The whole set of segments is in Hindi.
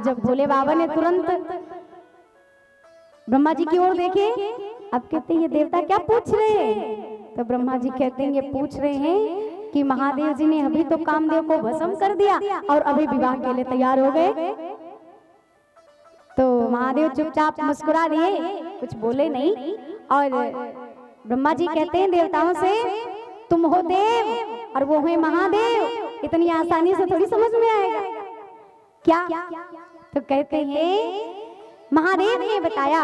अब जब भोले बाबा ने तुरंत ब्रह्मा जी की ओर देखे, अब कहते हैं ये देवता क्या पूछ रहे हैं? तो ब्रह्मा जी कहते हैं ये पूछ रहे हैं कि महादेव जी ने अभी तो कामदेव को भस्म कर दिया और अभी विवाह के लिए तैयार हो गए। तो महादेव चुपचाप मुस्कुरा दिए, कुछ बोले नहीं। और ब्रह्मा जी कहते हैं देवताओं से, तुम हो देव और वो है महादेव, इतनी आसानी से थोड़ी समझ में आएगा क्या? तो कहते हैं महादेव ने बताया,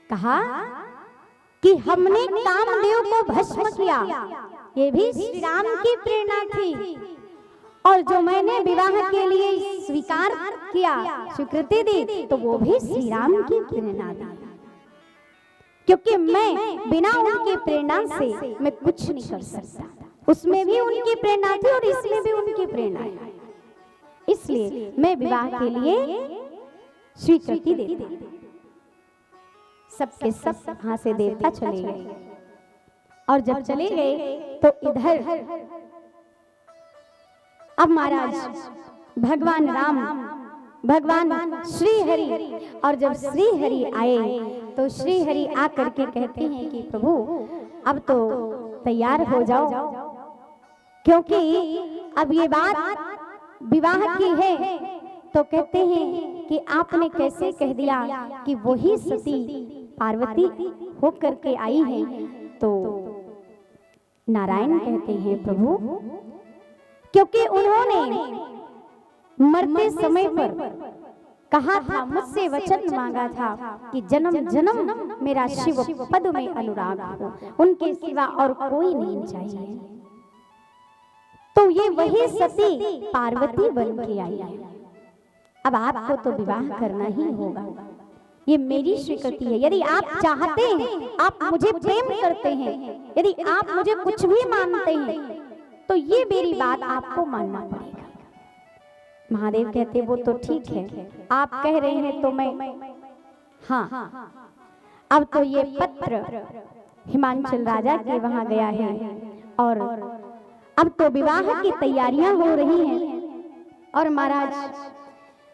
कहा कि हमने कामदेव को भस्म किया, ये भी श्री राम की प्रेरणा थी, और जो मैंने विवाह के लिए स्वीकार किया, स्वीकृति दी, तो वो भी श्री राम की प्रेरणा दी, क्योंकि मैं बिना उनकी प्रेरणा से मैं कुछ नहीं कर सकता। उसमें भी उनकी प्रेरणा थी और इसमें भी उनकी प्रेरणा है, इसलिए मैं विवाह के लिए स्वीकृति देती। सबके सब वहां से देवता चले गए, और जब चले गए तो इधर अब महाराज भगवान राम, भगवान श्री हरि, और जब श्री हरि आए तो श्री हरि आकर के कहते हैं कि प्रभु अब तो तैयार हो जाओ, क्योंकि अब ये बात विवाह की है। तो कहते हैं कि आपने कैसे कह दिया कि वही सती पार्वती होकर के आई है? तो नारायण कहते हैं प्रभु, क्योंकि उन्होंने मरते समय पर कहा था, मुझसे वचन मांगा था कि जन्म जन्म मेरा शिव पद में अनुराग हो, उनके सिवा और कोई नहीं चाहिए। तो ये वही सती पार्वती बन के आई है। अब आपको तो विवाह करना ही होगा, ये मेरी स्वीकृति है। यदि आप चाहते हैं, आप मुझे प्रेम करते हैं, यदि आप मुझे कुछ भी मानते हैं, तो ये मेरी बात आपको मानना पड़ेगा। महादेव कहते वो तो ठीक है, आप कह रहे हैं तो मैं, हाँ, अब तो ये पत्र हिमांचल राजा के वहां गया है, और अब तो विवाह की तैयारियां हो रही हैं। और महाराज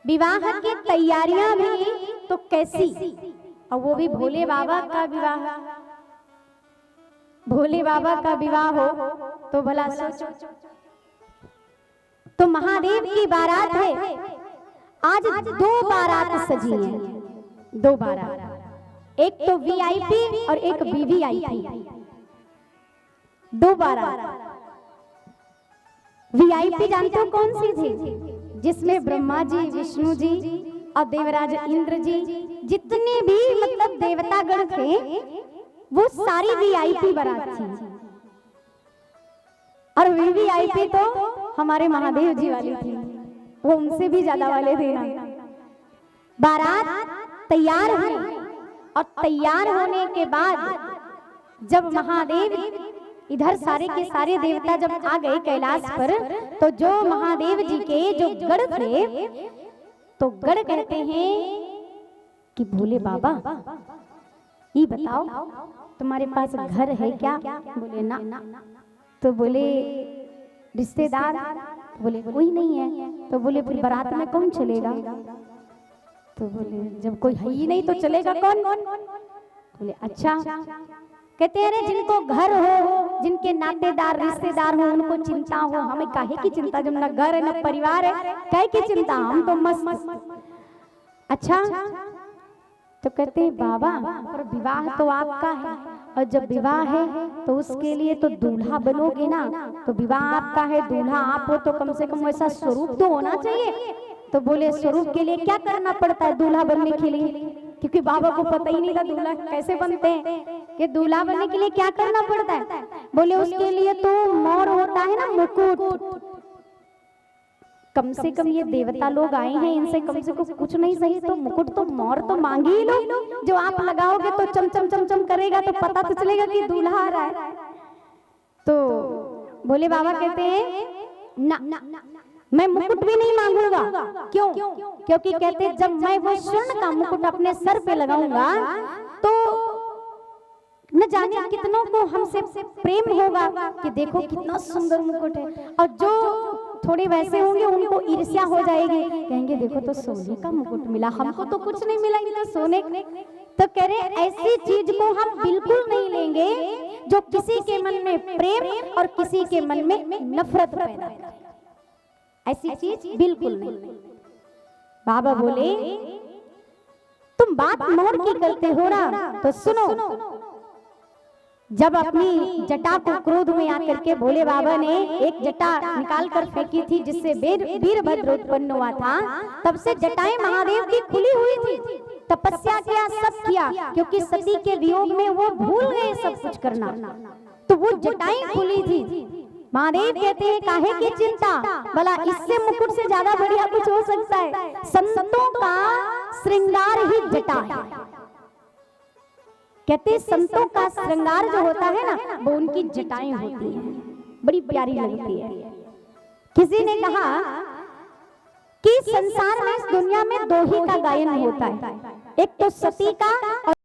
विवाह की तैयारियां भी तो कैसी, और वो भी भोले बाबा का विवाह। भोले बाबा का विवाह हो तो भला सोचो, तो महादेव की बारात है। आज 2 बारात सजी हैं, 2 बारात, एक तो वीआईपी और एक वीवीआईपी, 2 बारात। वीआईपी जानते हो कौन सी थी? जिसमें ब्रह्मा जी, विष्णु जी और देवराज इंद्र जी, जितने भी मतलब देवतागण थे, वो सारी वीआईपी बारात थी। और वीवीआईपी तो हमारे महादेव जी वाली थी, वो उनसे भी ज्यादा वाले थे ना। बारात तैयार हुई, और तैयार होने के बाद जब महादेव इधर सारे के सारे देवता जब आ गए कैलाश पर, तो जो महादेव जी के जो गढ़ थे, तो गढ़ कहते हैं कि भोले बाबा ये बताओ तुम्हारे पास घर है क्या? बोले ना। तो बोले रिश्तेदार? बोले कोई नहीं है। तो बोले फिर बारात में कौन चलेगा? तो बोले जब कोई है ही नहीं तो चलेगा कौन? बोले अच्छा। कहते हैं अरे जिनको घर हो, जिनके नातेदार रिश्तेदार हो, उनको चिंता हो, हमें काहे की चिंता? जब ना घर है ना परिवार है, काहे की चिंता? हम तो मस्त। अच्छा। तो कहते हैं बाबा पर विवाह तो आपका है, और जब विवाह है तो उसके लिए तो दूल्हा बनोगे ना, तो विवाह आपका है, दूल्हा आप हो, तो कम से कम वैसा स्वरूप तो होना चाहिए। तो बोले स्वरूप के लिए क्या करना पड़ता है दूल्हा बनने के लिए? क्योंकि बाबा को पता ही नहीं था दूल्हा कैसे बनते हैं, कि दूल्हा बनने के लिए क्या करना पड़ता है। बोले उसके लिए तो मोर होता है ना, मुकुट। कम से कम ये देवता लोग आए हैं, इनसे कम से कम कुछ नहीं सही तो मुकुट तो मोर तो मांगे ही लो, जो आप लगाओगे तो चम चम चम चम करेगा, तो पता तो चलेगा कि दूल्हा आ रहा है। तो भोले बाबा कहते हैं ना, मैं मुकुट भी नहीं मांगूंगा। क्यों? क्योंकि कहते जब मैं वो स्वर्ण का मुकुट अपने सर पे लगाऊंगा तो न जाने कितनों को हमसे प्रेम होगा कि देखो कितना सुंदर मुकुट है। और जो थोड़े वैसे होंगे, उनको ईर्ष्या हो जाएगी, कहेंगे देखो तो सोने का मुकुट मिला, हमको तो कुछ नहीं मिला, इनका सोने। तो कह रहे ऐसी चीज को हम बिल्कुल नहीं लेंगे जो किसी के मन में प्रेम और किसी के मन में नफरत पैदा करे, ऐसी चीज बिल्कुल नहीं। बाबा बोले तुम बात मोर की करते हो ना, तो सुनो। जब अपनी जटा को क्रोध में आकर के भोले बाबा ने एक जटा निकाल कर फेंकी थी जिससे वीरभद्र उत्पन्न हुआ था, तब से जटाएं महादेव की खुली हुई थी। तपस्या किया, सब किया, क्योंकि सती के वियोग में वो भूल गए सब कुछ करना, तो वो जटाएं खुली थी। महादेव कहते हैं काहे की चिंता, भला इससे मुकुट से ज्यादा बढ़िया कुछ हो सकता है? संतों का श्रृंगार ही जटा है। कहते संतों का श्रृंगार जो होता है ना, वो उनकी जटाएं होती हैं, बड़ी प्यारी लगती है। किसी ने कहा कि संसार में, इस दुनिया में दो ही का गायन होता है, एक तो सती का और